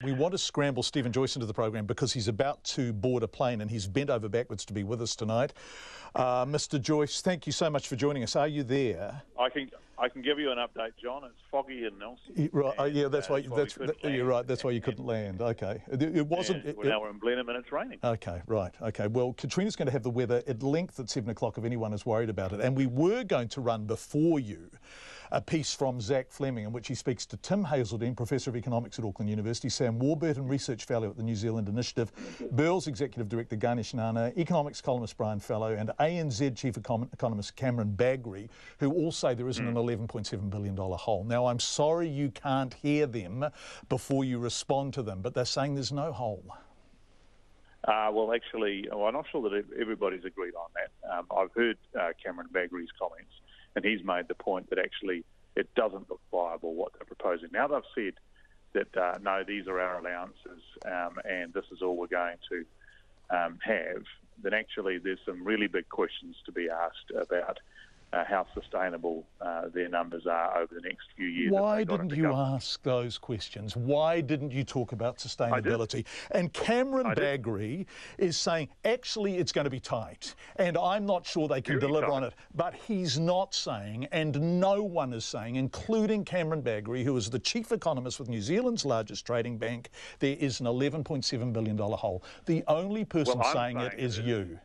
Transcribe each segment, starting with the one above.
We want to scramble Steven Joyce into the program because he's about to board a plane and he's bent over backwards to be with us tonight. Mr. Joyce, thank you so much for joining us. Are you there? I can give you an update, John. It's foggy in Nelson. Right. Yeah, that's why. You're right. That's why you couldn't land. Okay. It wasn't. Now we're in Blenheim and it's raining. Okay. Right. Okay. Well, Katrina's going to have the weather at length at 7 o'clock if anyone is worried about it. And we were going to run before you a piece from Zach Fleming in which he speaks to Tim Hazeldine, Professor of Economics at Auckland University, Sam Warburton, Research Fellow at the New Zealand Initiative, Burl's Executive Director Ganesh Nana, Economics columnist Brian Fallow, and ANZ Chief Economist Cameron Bagri, who all say there isn't an $11.7 billion hole. Now, I'm sorry you can't hear them before you respond to them, but they're saying there's no hole. Well, actually, I'm not sure that everybody's agreed on that. I've heard Cameron Bagri's comments, and he's made the point that actually it doesn't look viable what they're proposing. Now they've said that, no, these are our allowances and this is all we're going to have, then actually there's some really big questions to be asked about how sustainable their numbers are over the next few years. Why didn't you ask those questions? Why didn't you talk about sustainability? And Cameron Bagri is saying, actually, it's going to be tight, and I'm not sure they can deliver on it. But he's not saying, and no one is saying, including Cameron Bagri, who is the chief economist with New Zealand's largest trading bank, there is an $11.7 billion hole. The only person saying it is you.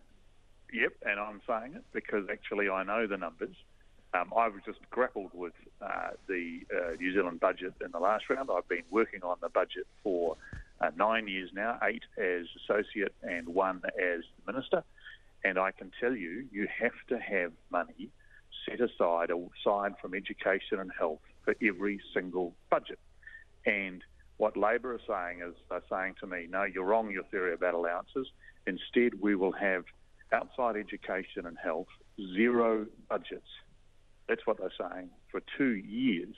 Yep, and I'm saying it because actually I know the numbers. I've just grappled with the New Zealand budget in the last round. I've been working on the budget for 9 years now, 8 as associate and 1 as minister. And I can tell you, you have to have money set aside from education and health for every single budget. And what Labor are saying is they're saying to me, no, you're wrong, your theory about allowances. Instead, we will have outside education and health, 0 budgets. That's what they're saying for 2 years,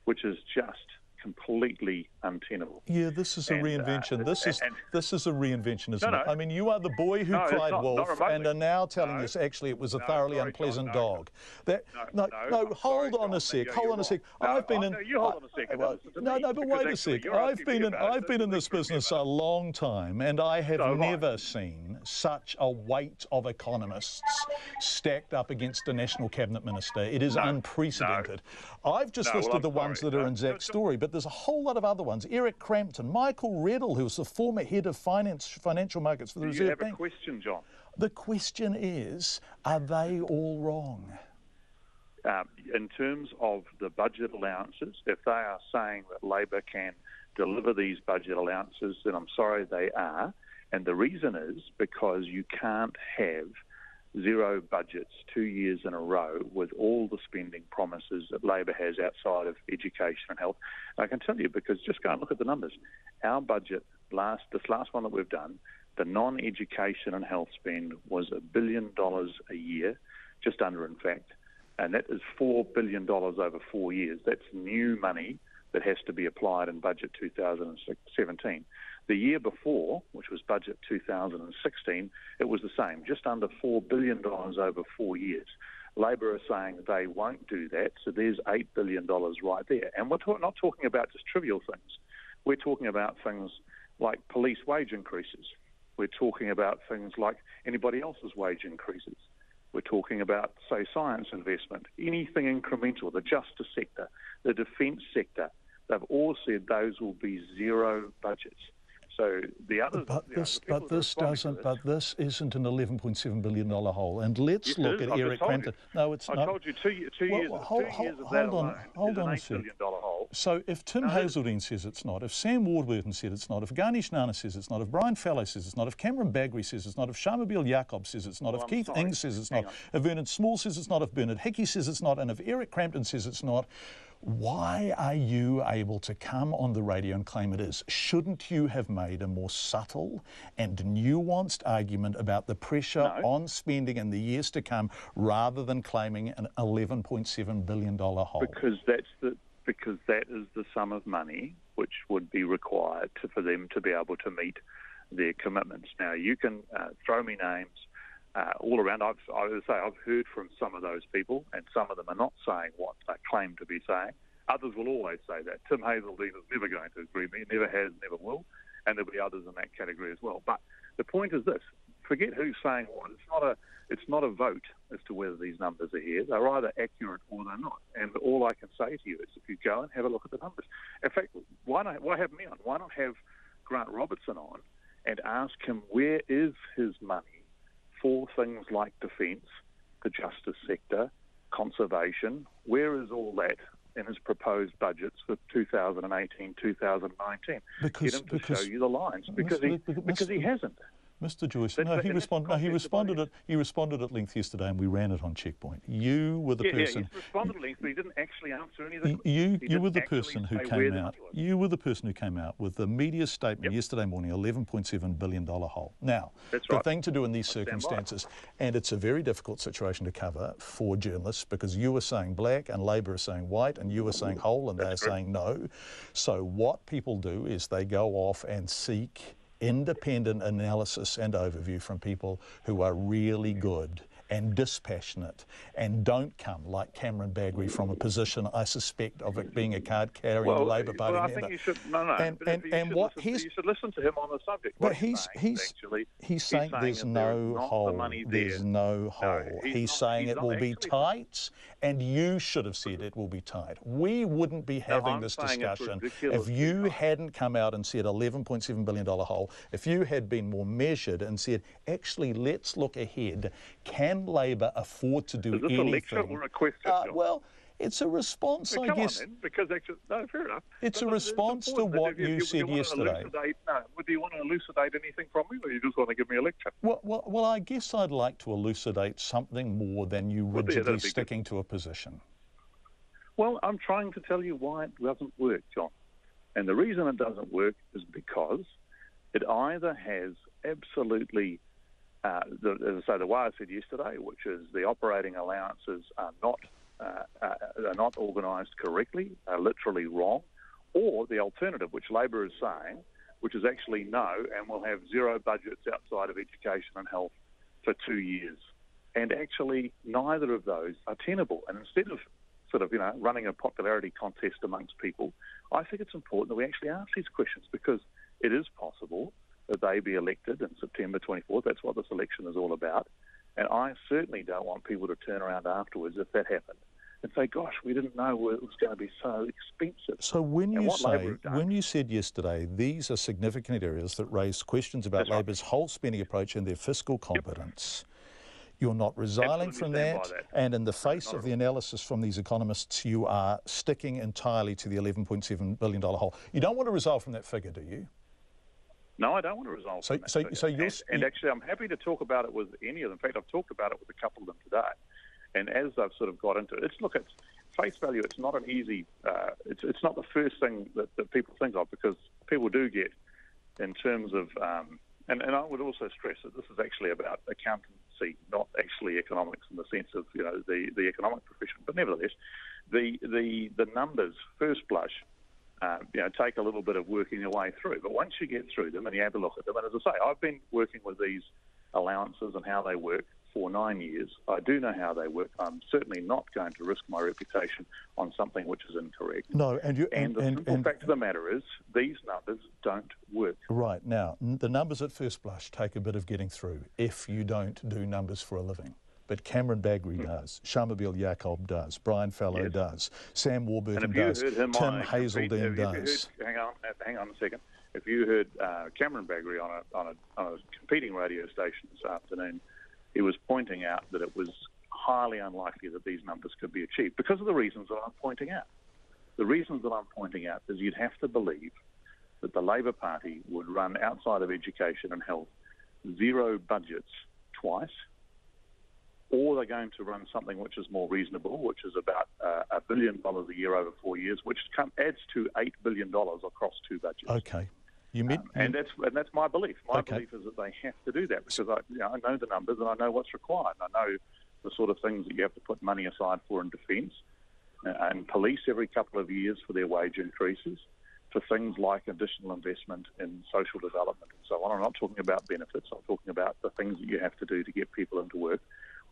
which is just completely untenable. Yeah, this is a reinvention. This is a reinvention, isn't it? I mean, you are the boy who cried wolf and are now telling us actually it was a thoroughly unpleasant dog. Hold on a sec. Hold on a sec. I've been in. You hold on a second. But wait a sec. I've been in this business a long time, and I have never seen such a weight of economists stacked up against a national cabinet minister. It is unprecedented. I've just listed the ones that are in Zach's story, but there's a whole lot of other ones. Eric Crampton, Michael Riddle, who was the former head of financial markets for the Reserve Bank. Do you have a question, John? The question is, are they all wrong? In terms of the budget allowances, if they are saying that Labor can deliver these budget allowances, then I'm sorry, they are. And the reason is because you can't have 0 budgets 2 years in a row with all the spending promises that Labor has outside of education and health. And I can tell you, because just go and look at the numbers. Our budget, this last one that we've done, the non-education and health spend was $1 billion a year, just under in fact, and that is $4 billion over 4 years. That's new money that has to be applied in budget 2017. The year before, which was budget 2016, it was the same, just under $4 billion over 4 years. Labor are saying they won't do that, so there's $8 billion right there. And we're not talking about just trivial things. We're talking about things like police wage increases. We're talking about things like anybody else's wage increases. We're talking about, say, science investment, anything incremental, the justice sector, the defence sector. They've all said those will be 0 budgets. So the others, but this isn't an $11.7 billion hole. And let's look at Eric Crampton. No, it's not. I told you 2 years of that alone is an $8 billion hole. So if Tim Hazeldine says it's not, if Sam Warburton said it's not, if Ganesh Nana says it's not, if Brian Fallow says it's not, if Cameron Bagri says it's not, if Sharmabil Yacob says it's not, if Keith Ing says it's not, if Vernon Small says it's not, if Bernard Hickey says it's not, and if Eric Crampton says it's not, why are you able to come on the radio and claim it is? Shouldn't you have made a more subtle and nuanced argument about the pressure on spending in the years to come rather than claiming an $11.7 billion hole? Because that is the sum of money which would be required for them to be able to meet their commitments. Now, you can throw me names all around. I've heard from some of those people, and some of them are not saying what they claim to be saying. Others will always say that. Tim Hazeldine is never going to agree with me, never has, never will, and there'll be others in that category as well. But the point is this: forget who's saying what. It's not a vote as to whether these numbers are here. They're either accurate or they're not. And all I can say to you is, if you go and have a look at the numbers. In fact, why have me on? Why not have Grant Robertson on and ask him where is his money for things like defence, the justice sector, conservation? Where is all that in his proposed budgets for 2018, 2019? Get him to show you the lines, because he hasn't. Mr. Joyce, he responded at length yesterday, and we ran it on Checkpoint. You were the person. He responded at length, but he didn't actually answer any of the questions. You were the person who came out. You were the person who came out with the media statement yesterday morning, $11.7 billion hole. Now, the thing to do in these circumstances, and it's a very difficult situation to cover for journalists, because you were saying black and Labor are saying white, and you were saying whole and they're saying no. So what people do is they go off and seek independent analysis and overview from people who are really good and dispassionate and don't come like Cameron Bagri from a position, I suspect, of it being a card-carrying Labor Party member. I think you should. You should listen to him on the subject. But he's saying there's no hole. There's no hole. He's saying it will be tight, and you should have said it will be tight. We wouldn't be having this discussion if you hadn't come out and said $11.7 billion hole. If you had been more measured and said, actually, let's look ahead. Can Labor afford to do anything? Is this a lecture or a question, John? Well, it's a response, I guess. On, then, because actually, no, fair enough. It's a response to what you said yesterday. Do you want to elucidate anything from me, or you just want to give me a lecture? Well, I guess I'd like to elucidate something more than you rigidly sticking to a position. Well, I'm trying to tell you why it doesn't work, John. And the reason it doesn't work is because it either has absolutely... as I say, the way I said yesterday, which is the operating allowances are not organised correctly, are literally wrong, or the alternative, which Labor is saying, which is actually no, and we'll have zero budgets outside of education and health for 2 years. And actually, neither of those are tenable. And instead of running a popularity contest amongst people, I think it's important that we actually ask these questions, because it is possible that they be elected in September 24th. That's what this election is all about. And I certainly don't want people to turn around afterwards, if that happened, and say, gosh, we didn't know it was going to be so expensive. So when you said yesterday, these are significant areas that raise questions about Labor's whole spending approach and their fiscal competence, you're not resiling from that, and in the face of the analysis from these economists, you are sticking entirely to the $11.7 billion hole. You don't want to resile from that figure, do you? No, I don't want to resolve that. And actually, I'm happy to talk about it with any of them. In fact, I've talked about it with a couple of them today. And as I've sort of got into it, it's face value. It's not an easy. It's not the first thing that people think of, because people do get, in terms of. And I would also stress that this is actually about accountancy, not actually economics in the sense of the economic profession. But nevertheless, the numbers first blush. Take a little bit of working your way through. But once you get through them and you have a look at them, and as I say, I've been working with these allowances and how they work for 9 years. I do know how they work. I'm certainly not going to risk my reputation on something which is incorrect. No, and the simple fact of the matter is, these numbers don't work. Right. Now, the numbers at first blush take a bit of getting through if you don't do numbers for a living. But Cameron Bagri does, Shamabeel Yacob does, Brian Fallow does, Sam Warburton does, Tim Hazeldine does. Hang on a second. If you heard Cameron Bagri on a competing radio station this afternoon, he was pointing out that it was highly unlikely that these numbers could be achieved because of the reasons that I'm pointing out. The reasons that I'm pointing out is you'd have to believe that the Labor Party would run, outside of education and health, zero budgets twice, or they're going to run something which is more reasonable, which is about $1 billion a year over 4 years, which adds to $8 billion across two budgets. Okay. And that's my belief. My belief is that they have to do that, because I know the numbers and I know what's required. I know the sort of things that you have to put money aside for in defence, and police every couple of years for their wage increases, for things like additional investment in social development and so on. I'm not talking about benefits. I'm talking about the things that you have to do to get people into work.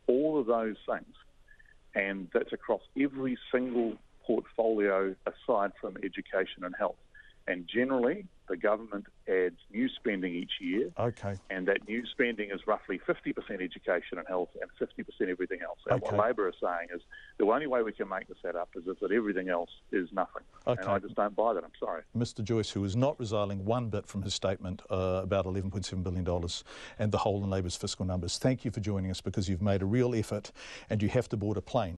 All of those things, and that's across every single portfolio aside from education and health. And generally, the government adds new spending each year, and that new spending is roughly 50% education and health and 50% everything else. And what Labor is saying is the only way we can make this add up is if that everything else is nothing. And I just don't buy that. I'm sorry. Mr. Joyce, who is not resiling one bit from his statement about $11.7 billion and the hole in Labor's fiscal numbers, thank you for joining us, because you've made a real effort and you have to board a plane